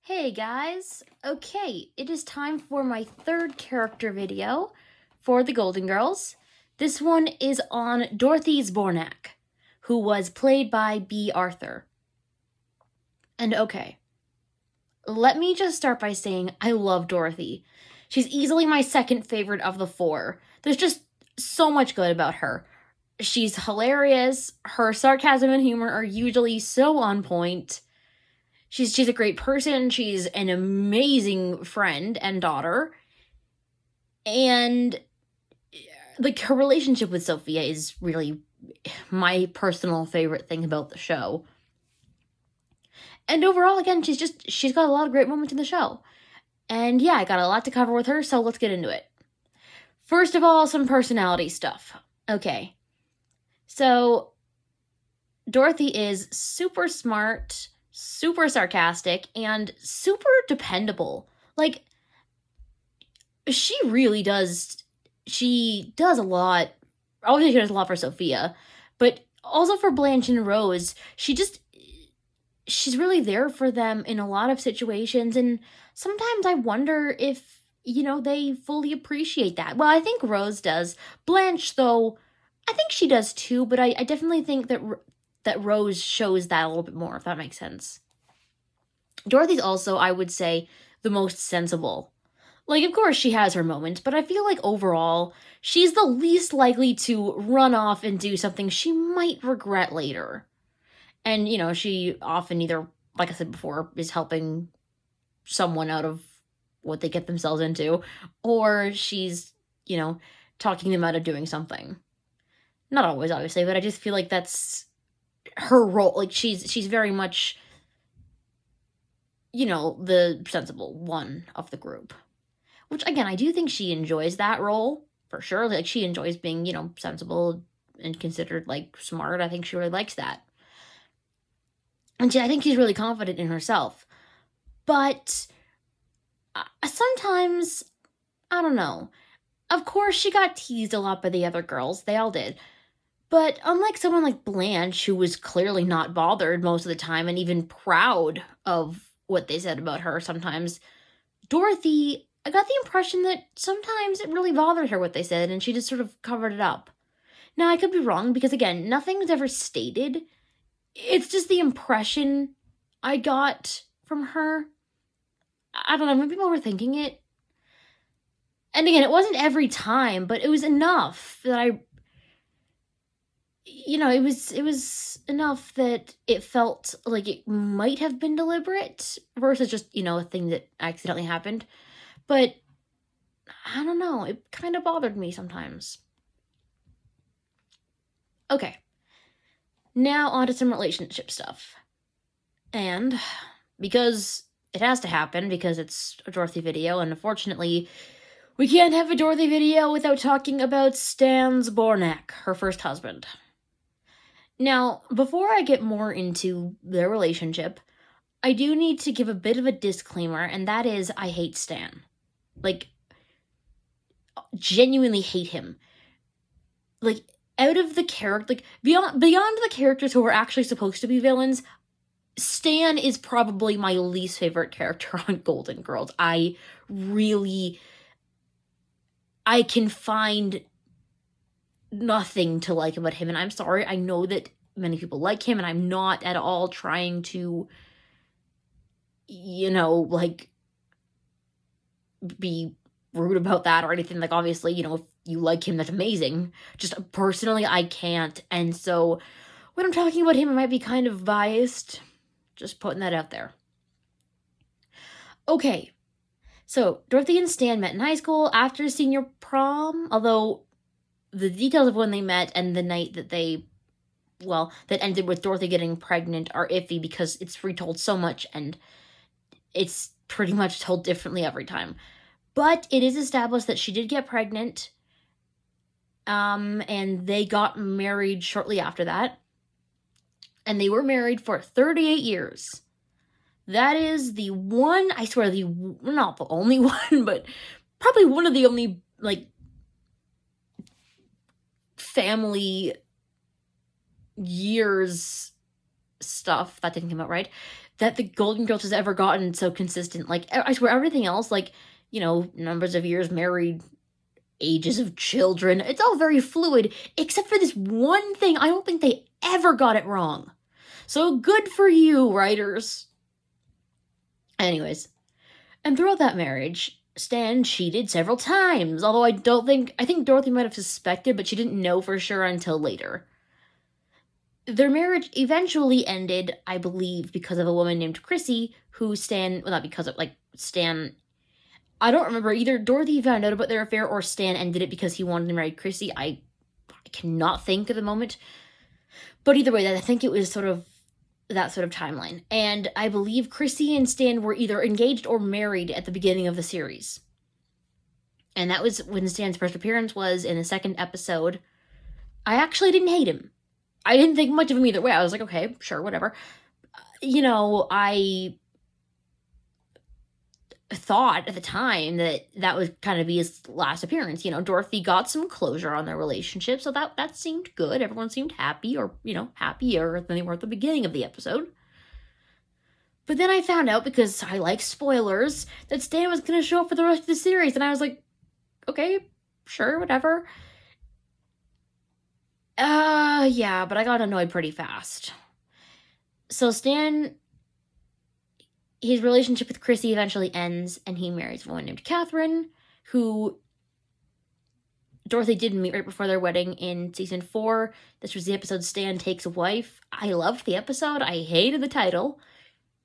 Hey guys, okay, it is time for my third character video for the Golden Girls. This one is on Dorothy Zbornak, who was played by B. Arthur. And okay, let me just start by saying I love Dorothy. She's easily my second favorite of the four. There's just so much good about her. She's hilarious, her sarcasm and humor are usually so on point. She's a great person. She's an amazing friend and daughter. And like her relationship with Sophia is really my personal favorite thing about the show. And overall, again, she's got a lot of great moments in the show. And yeah, I got a lot to cover with her, so let's get into it. First of all, some personality stuff. Okay. So Dorothy is super smart, super sarcastic, and super dependable. Like, she does a lot. Obviously, she does a lot for Sophia, but also for Blanche and Rose. She's really there for them in a lot of situations, and sometimes I wonder if, they fully appreciate that. Well, I think Rose does. Blanche, though, I think she does too, but I definitely think that Rose shows that a little bit more, if that makes sense. Dorothy's also, I would say, the most sensible. Like, of course, she has her moments, but I feel like overall, she's the least likely to run off and do something she might regret later. And, she often either, like I said before, is helping someone out of what they get themselves into, or she's, talking them out of doing something. Not always, obviously, but I just feel like that's her role. Like, she's very much, the sensible one of the group. Which, again, I do think she enjoys that role, for sure. Like, she enjoys being, sensible and considered, like, smart. I think she really likes that. And I think she's really confident in herself. But sometimes, I don't know. Of course, she got teased a lot by the other girls. They all did. But unlike someone like Blanche, who was clearly not bothered most of the time and even proud of what they said about her sometimes, Dorothy, I got the impression that sometimes it really bothered her what they said, and she just sort of covered it up. Now, I could be wrong, because again, nothing's ever stated. It's just the impression I got from her. I don't know, maybe I'm overthinking it. And again, it wasn't every time, but it was enough that it was enough that it felt like it might have been deliberate versus just, a thing that accidentally happened. But I don't know, it kind of bothered me sometimes. Okay. Now on to some relationship stuff. And because it has to happen, because it's a Dorothy video, and unfortunately, we can't have a Dorothy video without talking about Stan Zbornak, her first husband. Now, before I get more into their relationship, I do need to give a bit of a disclaimer, and that is I hate Stan. Like, genuinely hate him. Like, out of the character, like, beyond the characters who are actually supposed to be villains, Stan is probably my least favorite character on Golden Girls. I can find nothing to like about him, and I'm sorry, I know that many people like him, and I'm not at all trying to, like, be rude about that or anything. Like, obviously, if you like him, that's amazing. Just personally, I can't, and so when I'm talking about him, I might be kind of biased. Just putting that out there. Okay, so Dorothy and Stan met in high school after senior prom, although the details of when they met and the night that that ended with Dorothy getting pregnant are iffy because it's retold so much and it's pretty much told differently every time. But it is established that she did get pregnant, and they got married shortly after that. And they were married for 38 years. That is the one, I swear, not the only one, but probably one of the only, like, family years stuff, that didn't come out right, that the Golden Girls has ever gotten so consistent. Like, I swear, everything else, like, numbers of years married, ages of children, it's all very fluid, except for this one thing. I don't think they ever got it wrong. So good for you, writers. Anyways, and throughout that marriage, Stan cheated several times, although I think Dorothy might have suspected, but she didn't know for sure until later. Their marriage eventually ended, I believe, because of a woman named Chrissy, who Stan, well, not because of, Stan, I don't remember, either Dorothy found out about their affair or Stan ended it because he wanted to marry Chrissy. I cannot think at the moment. But either way, I think it was sort of that sort of timeline. And I believe Chrissy and Stan were either engaged or married at the beginning of the series. And that was when Stan's first appearance was in the second episode. I actually didn't hate him. I didn't think much of him either way. I was like, okay, sure, whatever. I thought at the time that would kind of be his last appearance. Dorothy got some closure on their relationship, so that seemed good. Everyone seemed happy, or happier than they were at the beginning of the episode. But then I found out, because I like spoilers, that Stan was going to show up for the rest of the series, and I was like, okay, sure, whatever. Yeah, but I got annoyed pretty fast. So Stan, his relationship with Chrissy eventually ends, and he marries a woman named Catherine, who Dorothy did meet right before their wedding in season 4. This was the episode Stan Takes a Wife. I loved the episode. I hated the title.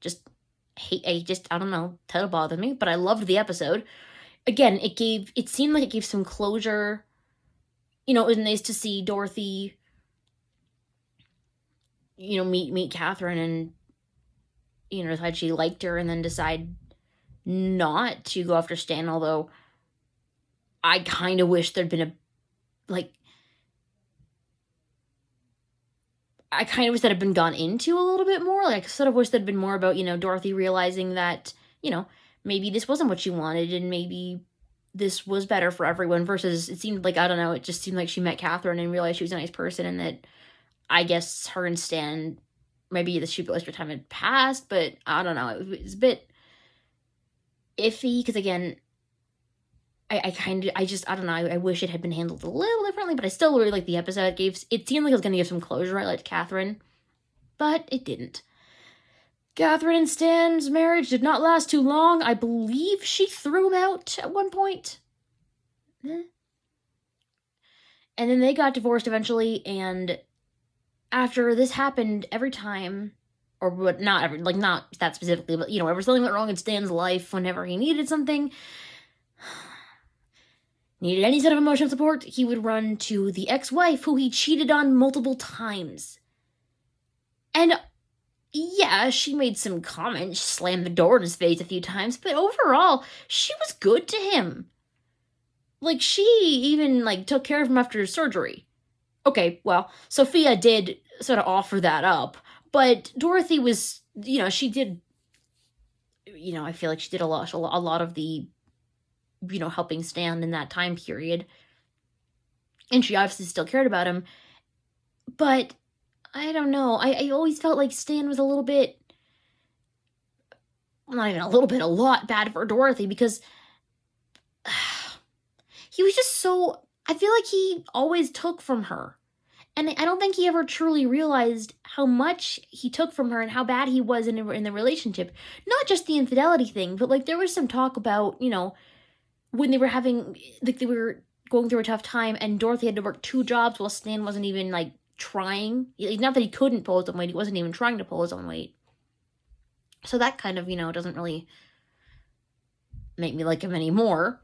I don't know, title bothered me, but I loved the episode. Again, it seemed like it gave some closure. It was nice to see Dorothy, meet Catherine and, decide she liked her and then decide not to go after Stan, although I kind of wish there'd been I kind of wish that had been gone into a little bit more. I sort of wish there'd been more about, Dorothy realizing that, maybe this wasn't what she wanted and maybe this was better for everyone, versus it seemed like, I don't know, it just seemed like she met Catherine and realized she was a nice person, and that I guess her and Stan, maybe the shoot of time had passed, but I don't know, it was a bit iffy, because again, I don't know, I wish it had been handled a little differently, but I still really liked the episode. It seemed like it was going to give some closure. I liked Catherine, but it didn't. Catherine and Stan's marriage did not last too long. I believe she threw him out at one point. And then they got divorced eventually, and after this happened, every time, or not that specifically, but, whenever something went wrong in Stan's life, whenever he needed something, needed any sort of emotional support, he would run to the ex-wife who he cheated on multiple times. And yeah, she made some comments, slammed the door in his face a few times, but overall, she was good to him. She even, took care of him after his surgery. Okay, well, Sophia did sort of offer that up, but Dorothy was, she did, I feel like she did a lot of the, helping Stan in that time period. And she obviously still cared about him. But, I don't know, I always felt like Stan was a little bit, not even a little bit, a lot bad for Dorothy, because he was just so, I feel like he always took from her. And I don't think he ever truly realized how much he took from her and how bad he was in the relationship. Not just the infidelity thing, but, there was some talk about, when they were having, they were going through a tough time and Dorothy had to work 2 jobs while Stan wasn't even, trying. Not that he couldn't pull his own weight, he wasn't even trying to pull his own weight. So that kind of, doesn't really make me like him anymore.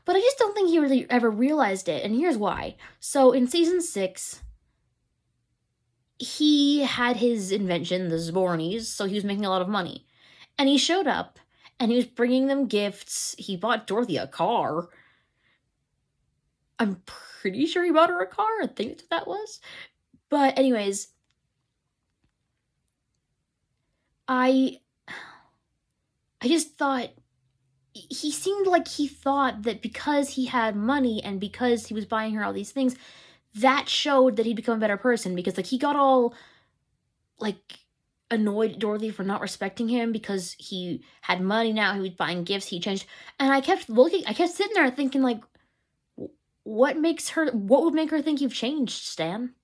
But I just don't think he really ever realized it, and here's why. So in season 6, he had his invention, the Zbornies, so he was making a lot of money. And he showed up, and he was bringing them gifts. He bought Dorothy a car. I'm pretty sure he bought her a car. I think that's what that was. But anyways, I just thought, he seemed like he thought that because he had money and because he was buying her all these things, that showed that he'd become a better person, because he got all annoyed Dorothy for not respecting him because he had money now, he was buying gifts, he changed. And I kept sitting there thinking, like, what would make her think you've changed, Stan?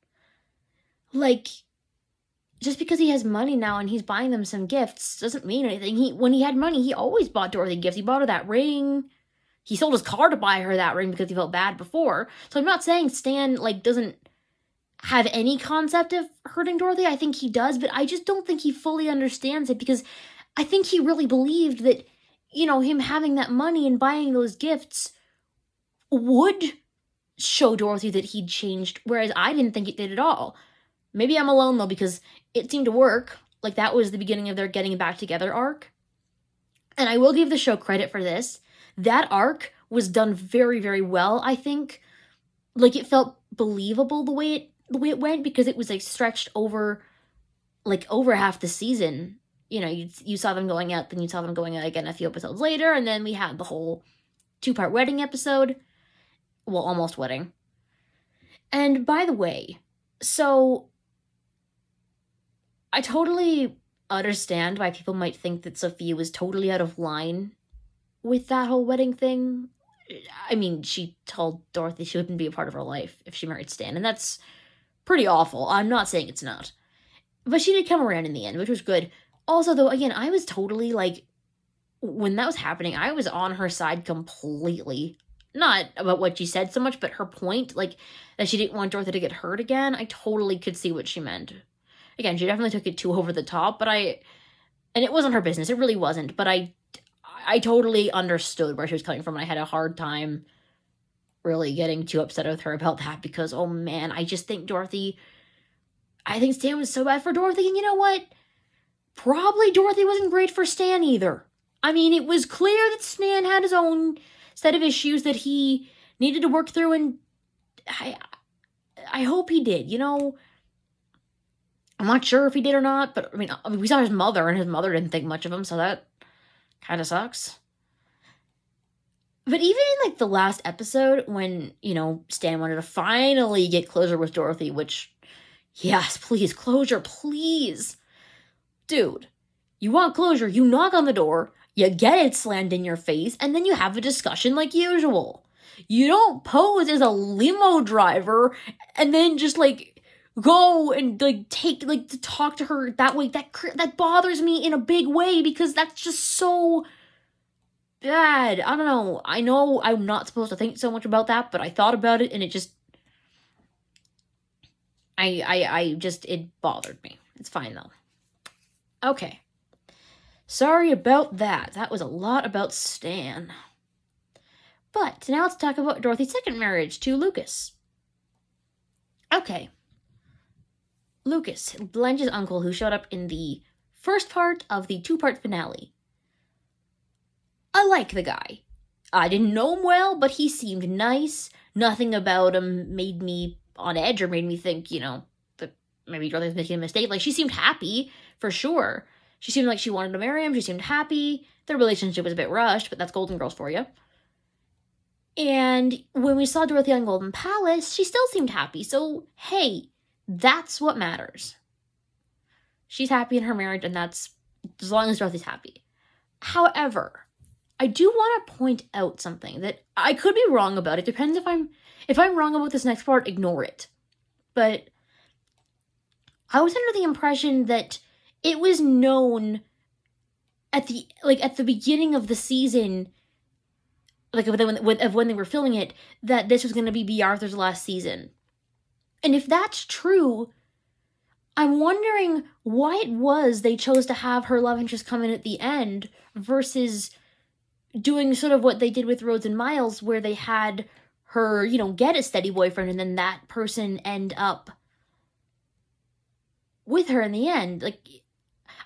Like, just because he has money now and he's buying them some gifts doesn't mean anything. When he had money, he always bought Dorothy gifts. He bought her that ring. He sold his car to buy her that ring because he felt bad before. So I'm not saying Stan, like, doesn't have any concept of hurting Dorothy. I think he does, but I just don't think he fully understands it, because I think he really believed that, him having that money and buying those gifts would show Dorothy that he'd changed, whereas I didn't think it did at all. Maybe I'm alone, though, because it seemed to work. Like, that was the beginning of their getting back together arc. And I will give the show credit for this. That arc was done very, very well, I think. Like, it felt believable the way it went, because it was, like, stretched over half the season. You saw them going out, then you saw them going out again a few episodes later, and then we had the whole 2-part wedding episode. Well, almost wedding. And by the way, so I totally understand why people might think that Sophia was totally out of line with that whole wedding thing. I mean, she told Dorothy she wouldn't be a part of her life if she married Stan, and that's pretty awful. I'm not saying it's not. But she did come around in the end, which was good. Also, though, again, I was totally, like, when that was happening, I was on her side completely. Not about what she said so much, but her point, like, that she didn't want Dorothy to get hurt again. I totally could see what she meant. Again, she definitely took it too over the top, and it wasn't her business. It really wasn't. But I totally understood where she was coming from, and I had a hard time really getting too upset with her about that, because, oh man, I just think I think Stan was so bad for Dorothy, and you know what? Probably Dorothy wasn't great for Stan either. I mean, it was clear that Stan had his own set of issues that he needed to work through, and I hope he did, I'm not sure if he did or not, but I mean, we saw his mother, and his mother didn't think much of him, so that kind of sucks. But even in, like, the last episode, when, Stan wanted to finally get closure with Dorothy, which, yes, please, closure, please. Dude, you want closure, you knock on the door, you get it slammed in your face, and then you have a discussion like usual. You don't pose as a limo driver, and then just, like, go and, like, to talk to her that way. That bothers me in a big way, because that's just so bad. I don't know. I know I'm not supposed to think so much about that, but I thought about it, and it just... it bothered me. It's fine, though. Okay. Sorry about that. That was a lot about Stan. But now let's talk about Dorothy's second marriage to Lucas. Okay. Lucas, Blanche's uncle, who showed up in the first part of the 2-part finale. I like the guy. I didn't know him well, but he seemed nice. Nothing about him made me on edge or made me think, that maybe Dorothy was making a mistake. Like, she seemed happy, for sure. She seemed like she wanted to marry him. She seemed happy. Their relationship was a bit rushed, but that's Golden Girls for you. And when we saw Dorothy on Golden Palace, she still seemed happy. So, hey, that's what matters. She's happy in her marriage, and that's as long as Dorothy's happy. However, I do want to point out something that I could be wrong about. It depends if I'm wrong about this next part, ignore it. But I was under the impression that it was known at the beginning of the season, like when they were filming it, that this was going to be Bea Arthur's last season. And if that's true, I'm wondering why it was they chose to have her love interest come in at the end versus doing sort of what they did with Rhodes and Miles, where they had her, get a steady boyfriend, and then that person end up with her in the end. Like,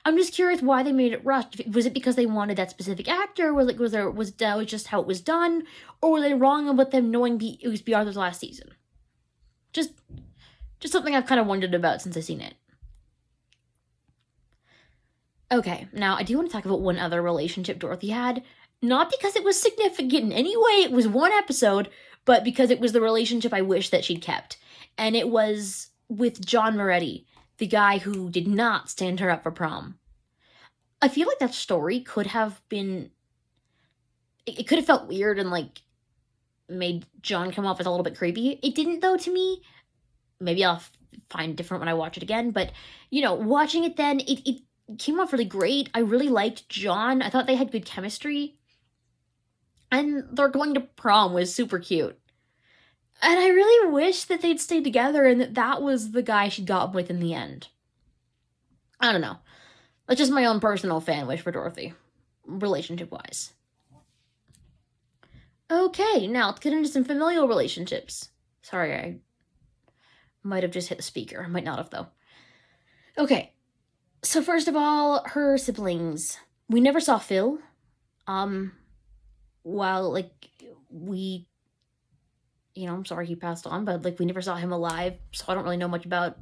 I'm just curious why they made it rushed. Was it because they wanted that specific actor? Was that just how it was done? Or were they wrong about them knowing it was Bea Arthur's last season? Just something I've kind of wondered about since I've seen it. Okay, now I do want to talk about one other relationship Dorothy had. Not because it was significant in any way, it was one episode, but because it was the relationship I wish that she'd kept. And it was with John Moretti. the guy who did not stand her up for prom. I feel like that story could have been, it could have felt weird and like made John come off as a little bit creepy. It didn't though to me. Maybe I'll find different when I watch it again, but watching it then, it came off really great. I really liked John. I thought they had good chemistry. And their going to prom was super cute. And I really wish that they'd stayed together and that was the guy she got with in the end. I don't know. That's just my own personal fan wish for Dorothy, relationship-wise. Okay, now let's get into some familial relationships. Sorry, I might have just hit the speaker. I might not have, though. Okay, so first of all, her siblings. We never saw Phil. While, I'm sorry he passed on, but, we never saw him alive, so I don't really know much about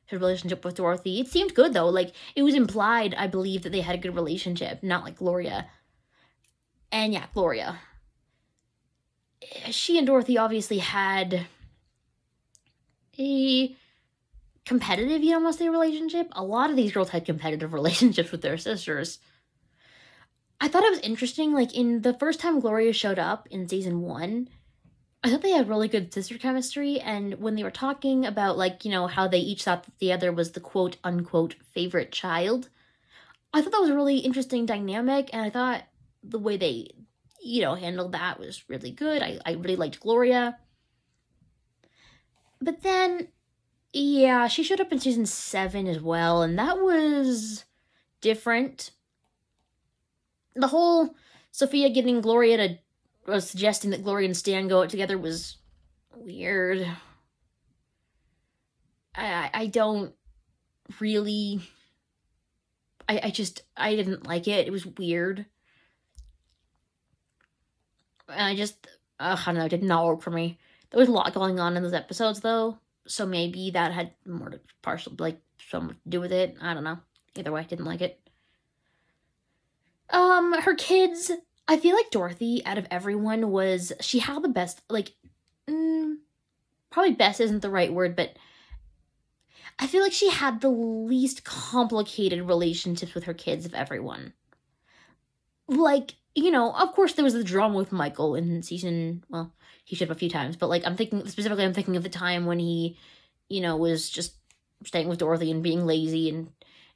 his relationship with Dorothy. It seemed good, though. It was implied, I believe, that they had a good relationship, not like Gloria. And yeah, Gloria. She and Dorothy obviously had a competitive, you almost say, relationship. A lot of these girls had competitive relationships with their sisters. I thought it was interesting, in the first time Gloria showed up in season 1, I thought they had really good sister chemistry, and when they were talking about, how they each thought that the other was the quote-unquote favorite child, I thought that was a really interesting dynamic, and I thought the way they, handled that was really good. I really liked Gloria. But then, yeah, she showed up in season 7 as well, and that was different. The whole Sophia getting Gloria to, was suggesting that Gloria and Stan go out together was weird. I don't really, I didn't like it. It was weird. And I don't know, it did not work for me. There was a lot going on in those episodes, though, so maybe that had more to something to do with it. I don't know. Either way, I didn't like it. Her kids, I feel like Dorothy, out of everyone, she had the best, probably best isn't the right word, but I feel like she had the least complicated relationships with her kids of everyone. Of course there was the drama with Michael in season, well, he showed up a few times, but, I'm thinking of the time when he, was just staying with Dorothy and being lazy,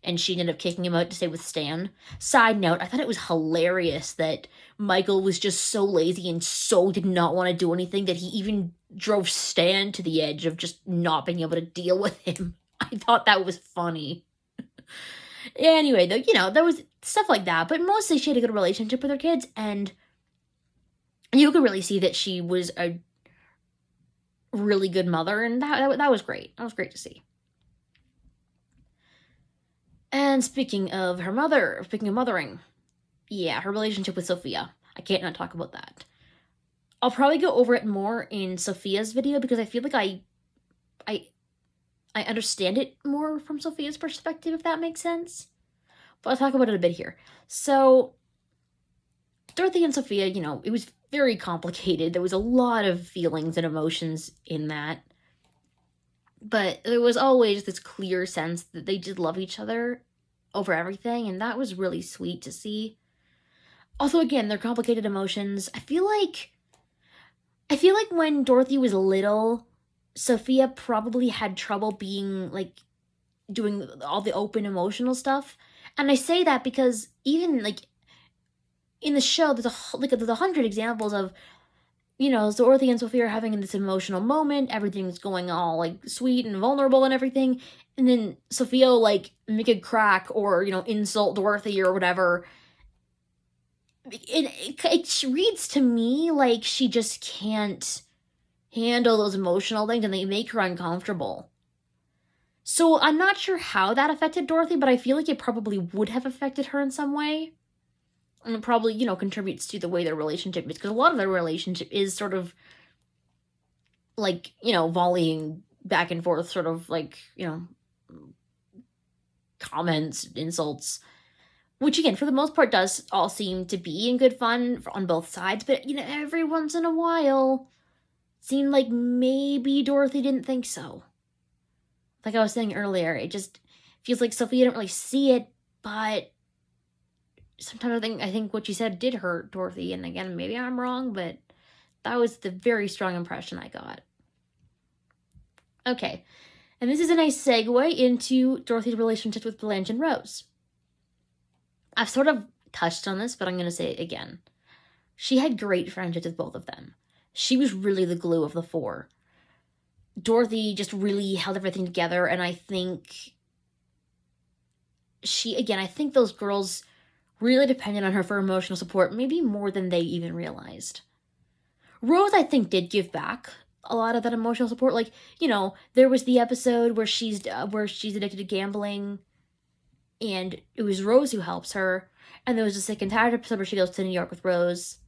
and she ended up kicking him out to stay with Stan. Side note, I thought it was hilarious that Michael was just so lazy and so did not want to do anything that he even drove Stan to the edge of just not being able to deal with him. I thought that was funny. Anyway, though, there was stuff like that, but mostly she had a good relationship with her kids, and you could really see that she was a really good mother, and that was great. That was great to see. And speaking of mothering, yeah, her relationship with Sophia. I can't not talk about that. I'll probably go over it more in Sophia's video because I feel like I understand it more from Sophia's perspective, if that makes sense. But I'll talk about it a bit here. So, Dorothy and Sophia, it was very complicated. There was a lot of feelings and emotions in that. But there was always this clear sense that they did love each other over everything, and that was really sweet to see. Also, again, they're complicated emotions. I feel like when Dorothy was little, Sophia probably had trouble being, doing all the open emotional stuff. And I say that because even, in the show, there's 100 examples of, Dorothy and Sophia are having this emotional moment, everything's going all, sweet and vulnerable and everything, and then Sophia will, make a crack or, insult Dorothy or whatever. It reads to me like she just can't handle those emotional things, and they make her uncomfortable. So I'm not sure how that affected Dorothy, but I feel like it probably would have affected her in some way. And it probably, contributes to the way their relationship is. Because a lot of their relationship is sort of, volleying back and forth, sort of, comments, insults. Which, again, for the most part, does all seem to be in good fun on both sides. But, every once in a while, it seemed like maybe Dorothy didn't think so. Like I was saying earlier, it just, feels like Sophia didn't really see it, but sometimes I think what she said did hurt Dorothy, and again, maybe I'm wrong, but that was the very strong impression I got. Okay, and this is a nice segue into Dorothy's relationship with Blanche and Rose. I've sort of touched on this, but I'm going to say it again. She had great friendships with both of them. She was really the glue of the four. Dorothy just really held everything together, and I think I think those girls really depended on her for emotional support, maybe more than they even realized. Rose, I think, did give back a lot of that emotional support. Like, there was the episode where she's addicted to gambling, and it was Rose who helps her. And there was the second entire episode where she goes to New York with Rose.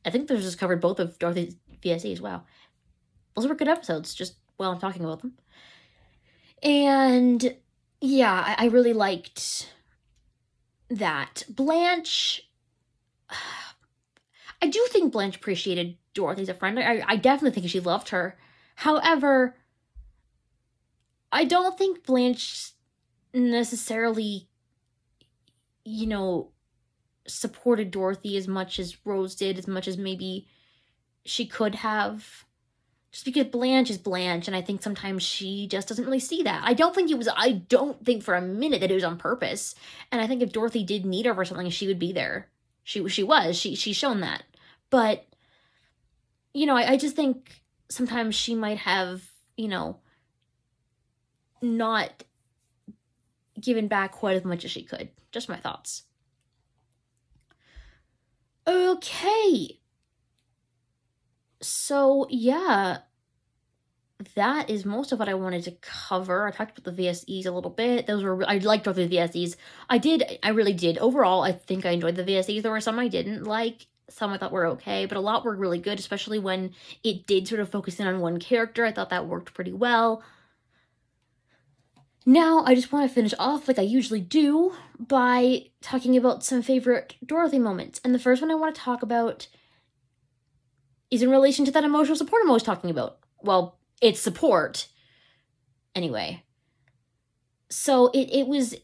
I think those just covered both of Dorothy's VSEs. Wow. Those were good episodes, just while I'm talking about them. And yeah, I really liked that. Blanche, I do think Blanche appreciated Dorothy as a friend. I definitely think she loved her. However, I don't think Blanche necessarily, supported Dorothy as much as Rose did, as much as maybe she could have. Just because Blanche is Blanche, and I think sometimes she just doesn't really see that. I don't think for a minute that it was on purpose. And I think if Dorothy did need her for something, she would be there. She's shown that. But, I just think sometimes she might have, not given back quite as much as she could. Just my thoughts. Okay. So, yeah, that is most of what I wanted to cover. I talked about the VSEs a little bit. I liked both of the VSEs. I really did. Overall, I think I enjoyed the VSEs. There were some I didn't like. Some I thought were okay, but a lot were really good, especially when it did sort of focus in on one character. I thought that worked pretty well. Now, I just want to finish off, like I usually do, by talking about some favorite Dorothy moments. And the first one I want to talk about is in relation to that emotional support I'm always talking about. Well, it's support. Anyway. So it was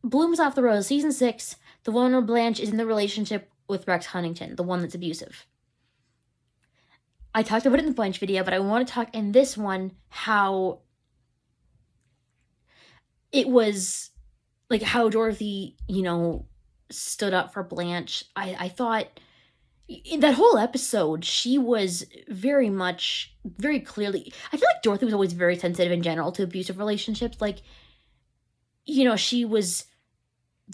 Blooms Off the Rose, season 6, the one where Blanche is in the relationship with Rex Huntington, the one that's abusive. I talked about it in the Blanche video, but I want to talk in this one how it was, like, how Dorothy, stood up for Blanche. I thought in that whole episode, she was very clearly, I feel like Dorothy was always very sensitive in general to abusive relationships. Like, she was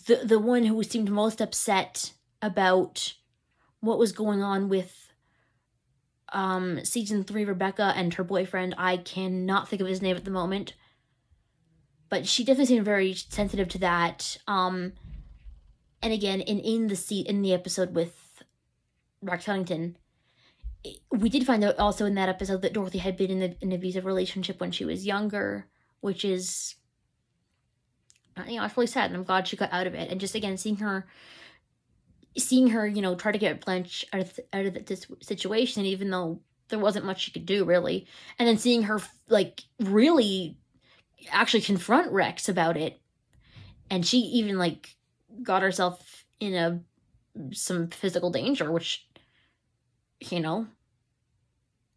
the one who seemed most upset about what was going on with season 3 Rebecca and her boyfriend. I cannot think of his name at the moment, but she definitely seemed very sensitive to that. And again, in the episode with Rex Huntington, we did find out also in that episode that Dorothy had been in an abusive relationship when she was younger, which is, it's really sad, and I'm glad she got out of it. And just again, seeing her, try to get Blanche out of this situation, even though there wasn't much she could do, really. And then seeing her, like, really actually confront Rex about it. And she even, like, got herself in some physical danger, which,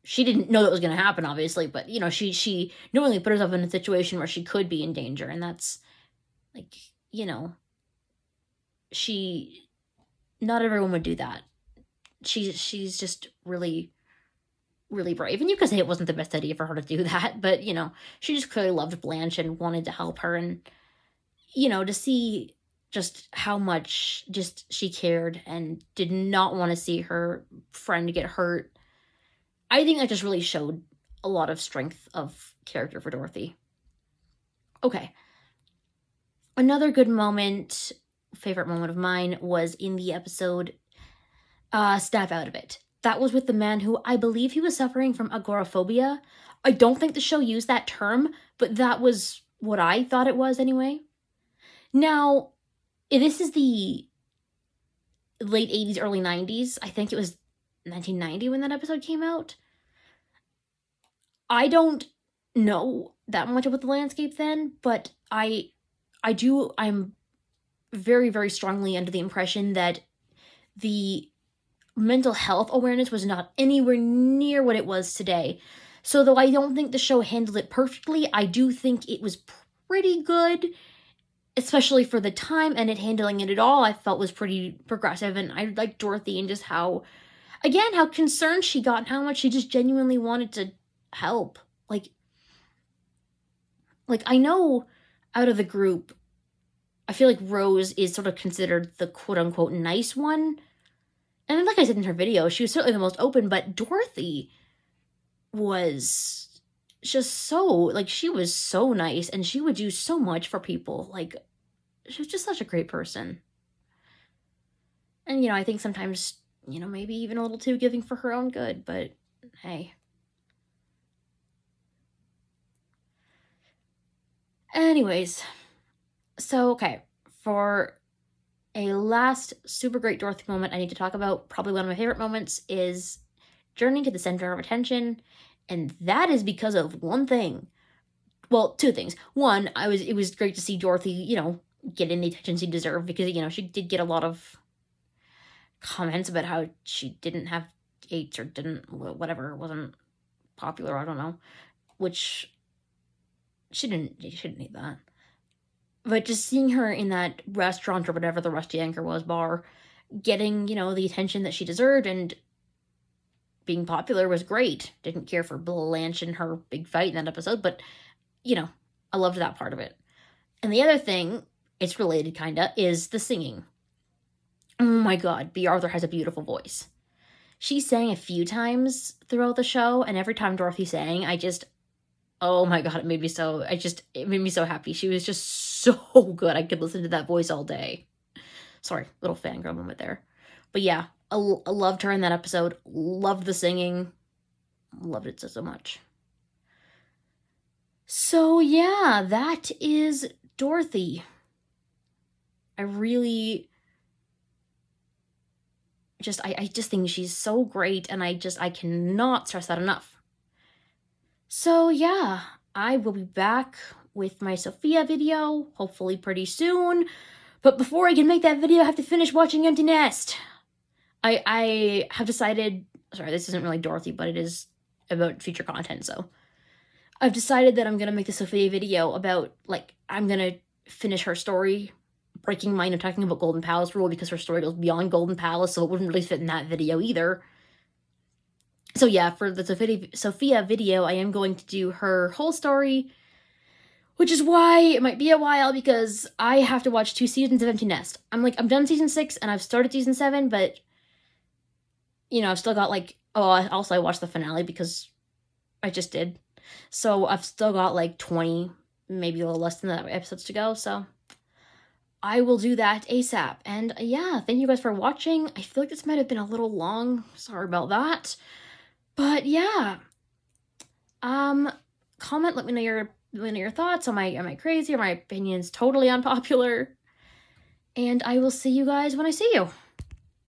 she didn't know that was going to happen, obviously. But, she knowingly put herself in a situation where she could be in danger. And that's, like, not everyone would do that. She's just really, really brave. And you could say it wasn't the best idea for her to do that, but, she just clearly loved Blanche and wanted to help her, and, to see just how much just she cared and did not want to see her friend get hurt. I think that just really showed a lot of strength of character for Dorothy. Okay. Another good moment, favorite moment of mine, was in the episode Snap Out of It. That was with the man who I believe he was suffering from agoraphobia. I don't think the show used that term, but that was what I thought it was anyway. Now, this is the late 80s, early 90s. I think it was 1990 when that episode came out. I don't know that much about the landscape then, but I'm very, very strongly under the impression that the mental health awareness was not anywhere near what it was today. So though I don't think the show handled it perfectly, I do think it was pretty good, especially for the time, and it handling it at all I felt was pretty progressive. And I liked Dorothy and just how, again, how concerned she got and how much she just genuinely wanted to help. Like I know out of the group, I feel like Rose is sort of considered the quote unquote nice one. And like I said in her video, she was certainly the most open, but Dorothy was just so, like, she was so nice and she would do so much for people. Like, she was just such a great person. And, I think sometimes, maybe even a little too giving for her own good, but hey. Anyways, so, okay, for a last super great Dorothy moment I need to talk about, probably one of my favorite moments, is journeying to the center of attention, and that is because of one thing. Well, two things. One, it was great to see Dorothy, getting the attention she deserved, because, she did get a lot of comments about how she didn't have dates or didn't, whatever, wasn't popular, I don't know, which she didn't need that. But just seeing her in that restaurant or whatever the Rusty Anchor was bar, getting, the attention that she deserved and being popular was great. Didn't care for Blanche and her big fight in that episode, but, I loved that part of it. And the other thing, it's related kinda, is the singing. Oh my god, Bea Arthur has a beautiful voice. She sang a few times throughout the show, and every time Dorothy sang, oh my god, it made me so happy. She was just so good. I could listen to that voice all day. Sorry, little fangirl moment there. But yeah, I loved her in that episode. Loved the singing. Loved it so much. So yeah, that is Dorothy. I really I just think she's so great, and I cannot stress that enough. So yeah, I will be back with my Sophia video, hopefully pretty soon. But before I can make that video, I have to finish watching Empty Nest. I have decided, sorry, this isn't really Dorothy, but it is about future content, so. I've decided that I'm gonna make the Sophia video about, I'm gonna finish her story, breaking mine and talking about Golden Palace Rule, because her story goes beyond Golden Palace, so it wouldn't really fit in that video either. So yeah, for the Sophia video, I am going to do her whole story, which is why it might be a while, because I have to watch 2 seasons of Empty Nest. I'm done season 6, and I've started season 7, but, I've still got, I watched the finale, because I just did. So I've still got, 20, maybe a little less than that episodes to go, so I will do that ASAP. And yeah, thank you guys for watching. I feel like this might have been a little long. Sorry about that. But yeah, comment, let me know your thoughts. Am I crazy? Are my opinions totally unpopular? And I will see you guys when I see you.